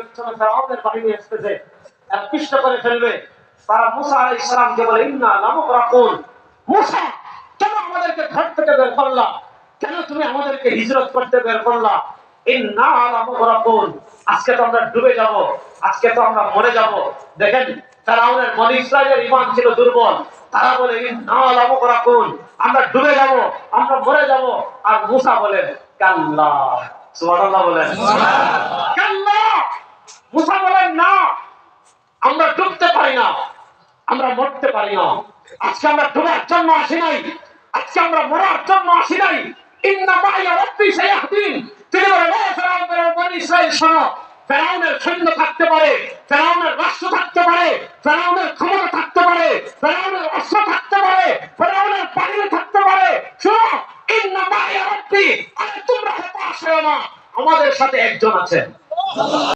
পিছনে ফেরাউনের বাহিনী আসতেছে, আর পিষ্ট করে ফেলবে। তারা মুসা আলাইহিস সালামকে বলে, ইন্না লামুগরাকুন, মুসা কেন আমাদেরকে ঘর থেকে বের করলা, কেন তুমি আমাদেরকে হিজরত করতে বের করলা? ইন্না লামুগরাকুন, আজকে তো আমরা ডুবে যাব, আজকে তো আমরা মরে যাব। দেখেন ফেরাউনের বনি ইসরাইলের ঈমান ছিল দুর্বল, তারা বলে ইন্না লামুগরাকুন, আমরা ডুবে যাব, আমরা মরে যাব। আর মুসা বলে কাল্লা, সুবহানাল্লাহ বলেন, কাল্লা। মুসা বলেন না, আমরা ডুবতে পারি না, আমরা মরতে পারি না। আজকে আমরা ডুবার জন্য আসি নাই, আজকে আমরা মরার জন্য আসি নাই। ইন্না মাইয়া রাব্বি সায়াহদিন, তিনি বলেন ও ফেরাউনের বনি ইসরাইল শোনো, ফেরাউনের সৈন্য থাকতে পারে, ফেরাউনের রাষ্ট্র থাকতে পারে, ফেরাউনের ক্ষমতা থাকতে পারে, ফেরাউনের অস্ত্র থাকতে পারে, ফেরাউনের বাহিনী থাকতে পারে, শোনো ইন্না মাইয়া রাব্বি, আর তোমরা হতাশ হয়ো না, আমাদের সাথে একজন আছেন।